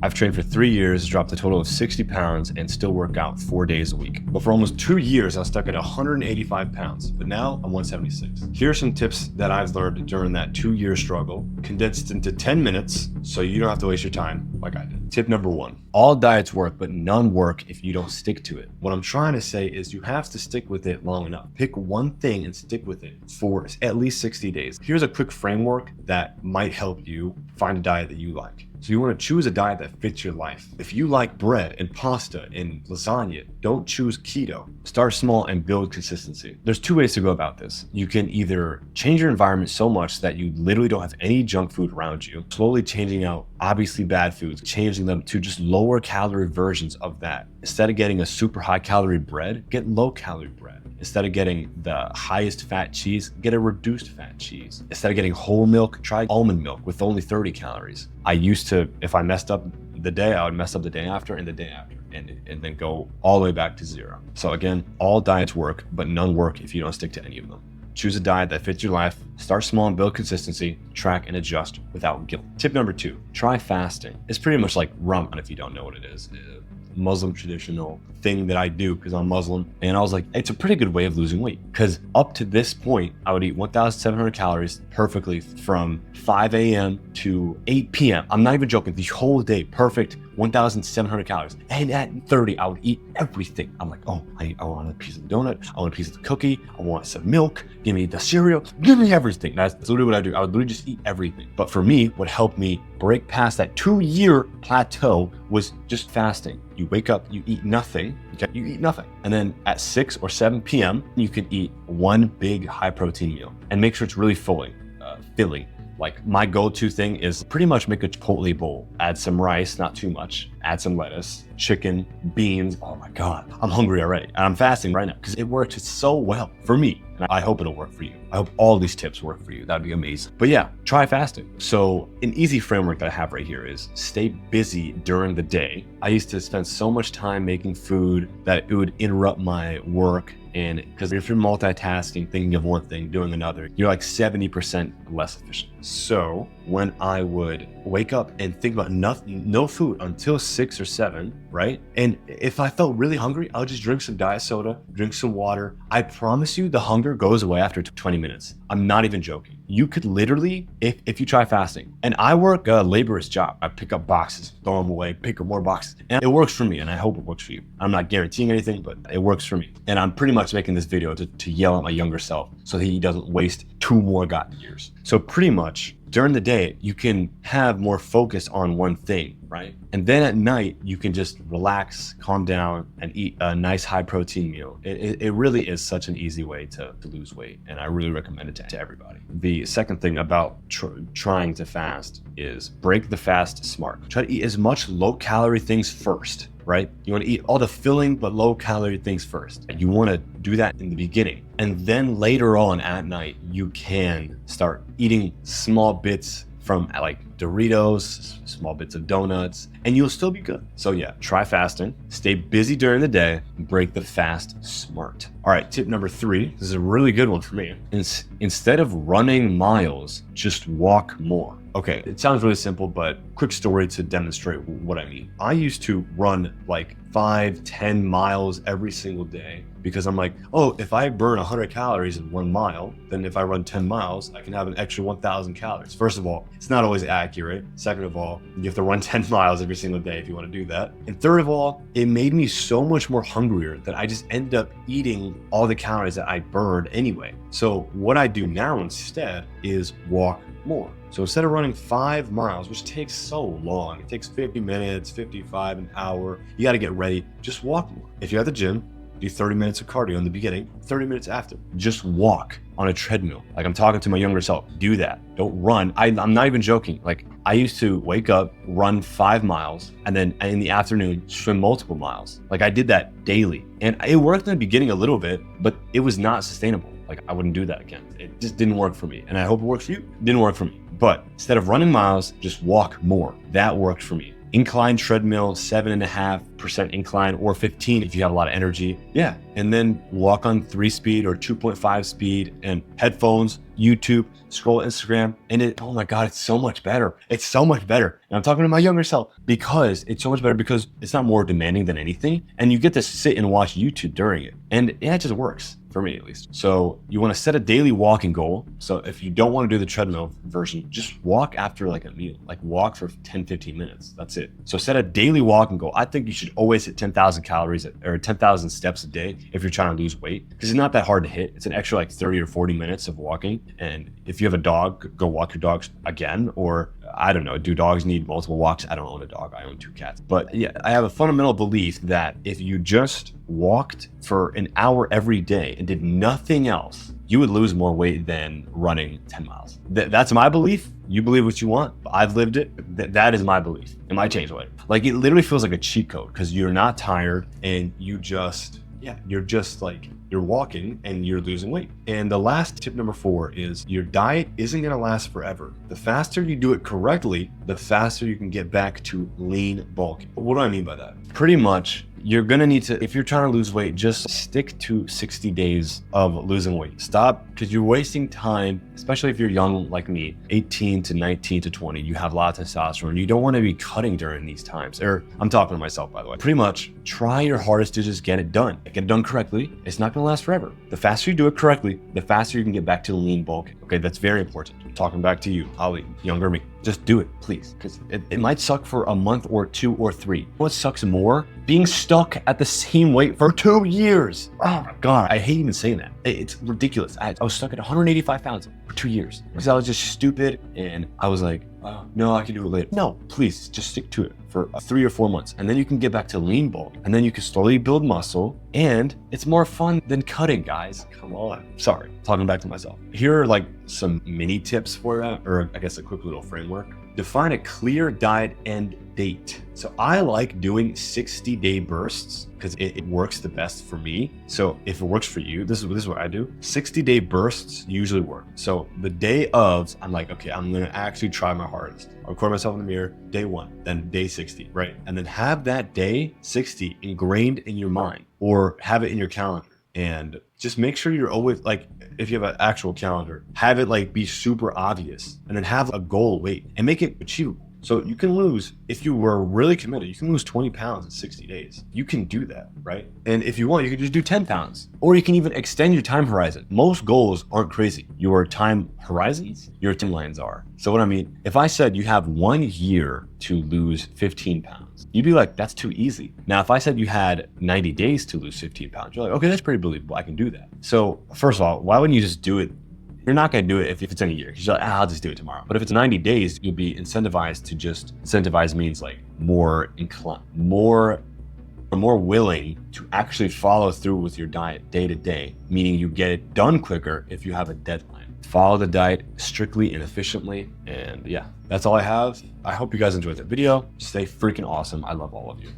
I've trained for 3 years, dropped a total of 60 pounds, and still work out 4 days a week. But for almost 2 years, I was stuck at 185 pounds, but now I'm 176. Here are some tips that I've learned during that 2-year struggle, condensed into 10 minutes, so you don't have to waste your time like I did. Tip number 1, all diets work, but none work if you don't stick to it. What I'm trying to say is you have to stick with it long enough. Pick one thing and stick with it for at least 60 days. Here's a quick framework that might help you find a diet that you like. So you want to choose a diet that fits your life. If you like bread and pasta and lasagna, don't choose keto. Start small and build consistency. There's 2 ways to go about this. You can either change your environment so much that you literally don't have any junk food around you, slowly changing out obviously bad foods, changing them to just lower calorie versions of that. Instead of getting a super high calorie bread, get low calorie bread. Instead of getting the highest fat cheese, get a reduced fat cheese. Instead of getting whole milk, try almond milk with only 30 calories. I used to, if I messed up the day, I would mess up the day after and the day after, and then go all the way back to 0. So again, all diets work, but none work if you don't stick to any of them. Choose a diet that fits your life, start small and build consistency, track and adjust without guilt. Tip number 2, try fasting. It's pretty much like Ramadan if you don't know what it is. Muslim traditional thing that I do because I'm Muslim. And I was like, it's a pretty good way of losing weight, because up to this point, I would eat 1,700 calories perfectly from 5 a.m. to 8 p.m. I'm not even joking. The whole day, perfect 1,700 calories. And at 30, I would eat everything. I'm like, oh, I want a piece of the donut. I want a piece of the cookie. I want some milk. Give me the cereal. Give me everything. That's literally what I do. I would literally just eat everything. But for me, what helped me break past that 2-year plateau was just fasting. You wake up, you eat nothing. Okay, you eat nothing. And then at 6 or 7 p.m., you can eat one big high protein meal and make sure it's really filling. Like my go-to thing is pretty much make a Chipotle bowl. Add some rice, not too much. Add some lettuce, chicken, beans. Oh my God, I'm hungry already. And I'm fasting right now because it worked so well for me. And I hope it'll work for you. I hope all these tips work for you. That'd be amazing. But yeah, try fasting. So an easy framework that I have right here is stay busy during the day. I used to spend so much time making food that it would interrupt my work. And because if you're multitasking, thinking of one thing, doing another, you're like 70% less efficient. So when I would wake up and think about no food until 6 or 7, right? And if I felt really hungry, I'll just drink some diet soda, drink some water. I promise you the hunger goes away after 20 minutes. I'm not even joking. You could literally, if you try fasting, and I work a laborious job. I pick up boxes, throw them away, pick up more boxes. And it works for me, and I hope it works for you. I'm not guaranteeing anything, but it works for me. And I'm pretty much making this video to yell at my younger self so he doesn't waste 2 more goddamn years. So pretty much during the day, you can have more focus on one thing, right? And then at night, you can just relax, calm down, and eat a nice high protein meal. It really is such an easy way to lose weight, and I really recommend it to everybody. The second thing about trying to fast is break the fast smart. Try to eat as much low-calorie things first, right? You want to eat all the filling but low-calorie things first. And you want to do that in the beginning. And then later on at night, you can start eating small bits from like Doritos, small bits of donuts, and you'll still be good. So yeah, try fasting, stay busy during the day, break the fast smart. All right, tip number 3, this is a really good one for me. Instead of running miles, just walk more. Okay, it sounds really simple, but quick story to demonstrate what I mean. I used to run like 5-10 miles every single day because I'm like, oh, if I burn 100 calories in 1 mile, then if I run 10 miles, I can have an extra 1,000 calories. First of all, it's not always accurate. Second of all, you have to run 10 miles every single day if you want to do that. And third of all, it made me so much more hungrier that I just ended up eating all the calories that I burned anyway. So what I do now instead is walk more. So instead of running 5 miles, which takes so long, it takes 50 minutes, 55, an hour, you got to get ready, just walk more. If you're at the gym, do 30 minutes of cardio in the beginning, 30 minutes after. Just walk on a treadmill. Like I'm talking to my younger self, do that. Don't run. I'm not even joking. Like I used to wake up, run 5 miles, and then in the afternoon, swim multiple miles. Like I did that daily. And it worked in the beginning a little bit, but it was not sustainable. Like I wouldn't do that again. It just didn't work for me. And I hope it works for you. It didn't work for me. But instead of running miles, just walk more. That worked for me. incline treadmill, 7.5% incline, or 15 if you have a lot of energy. Yeah. And then walk on 3-speed or 2.5 speed, and headphones, YouTube, scroll Instagram, and oh my God, it's so much better. It's so much better. And I'm talking to my younger self because it's so much better because it's not more demanding than anything. And you get to sit and watch YouTube during it. And yeah, it just works. For me at least. So you want to set a daily walking goal. So if you don't want to do the treadmill version, just walk after like a meal, like walk for 10-15 minutes. That's it. So set a daily walking goal. I think you should always hit 10,000 calories or 10,000 steps a day if you're trying to lose weight, because it's not that hard to hit. It's an extra like 30 or 40 minutes of walking. And if you have a dog, go walk your dogs again, or I don't know, do dogs need multiple walks? I don't own a dog. I own 2 cats. But yeah, I have a fundamental belief that if you just walked for an hour every day and did nothing else, you would lose more weight than running 10 miles. That's my belief. You believe what you want, but I've lived it. That is my belief. It might change later. Like, it literally feels like a cheat code because you're not tired and you're just like, you're walking and you're losing weight. And the last tip, number 4, is your diet isn't gonna last forever. The faster you do it correctly, the faster you can get back to lean bulking. What do I mean by that? Pretty much, you're gonna need to, if you're trying to lose weight, just stick to 60 days of losing weight. Stop, because you're wasting time, especially if you're young like me, 18 to 19 to 20, you have a lot of testosterone. You don't wanna be cutting during these times. Or I'm talking to myself, by the way. Pretty much, try your hardest to just get it done. Get it done correctly. It's not gonna last forever. The faster you do it correctly, the faster you can get back to lean bulking. Okay, that's very important. I'm talking back to you, Holly, younger me. Just do it, please, because it might suck for a month or 2 or 3. What sucks more? Being stuck at the same weight for 2 years. Oh my God, I hate even saying that. It's ridiculous. I was stuck at 185 pounds for 2 years because I was just stupid, and I was like, oh, no, I can do it later. No, please, just stick to it for 3 or 4 months, and then you can get back to lean bulk, and then you can slowly build muscle, and it's more fun than cutting, guys. Come on. Sorry, talking back to myself. Here are like some mini tips for that, or I guess a quick little framework. Define a clear diet end date. So I like doing 60-day bursts because it works the best for me. So if it works for you, this is what I do. 60-day bursts usually work. So the day of, I'm like, okay, I'm gonna actually try my hardest. I'll record myself in the mirror, day 1, then day 60, right? And then have that day 60 ingrained in your mind, or have it in your calendar. And just make sure you're always like, if you have an actual calendar, have it like be super obvious, and then have a goal weight and make it achievable. So you can lose, if you were really committed, you can lose 20 pounds in 60 days. You can do that, right? And if you want, you can just do 10 pounds, or you can even extend your time horizon. Most goals aren't crazy. Your time horizons, your timelines are. So what I mean, if I said you have 1 year to lose 15 pounds, you'd be like, that's too easy. Now, if I said you had 90 days to lose 15 pounds, you're like, okay, that's pretty believable. I can do that. So first of all, why wouldn't you just do it? You're not going to do it if it's in a year. You're like, I'll just do it tomorrow. But if it's 90 days, you'll be incentivized to just, incentivize means like more willing to actually follow through with your diet day to day, meaning you get it done quicker if you have a deadline. Follow the diet strictly and efficiently. And yeah, that's all I have. I hope you guys enjoyed the video. Stay freaking awesome. I love all of you.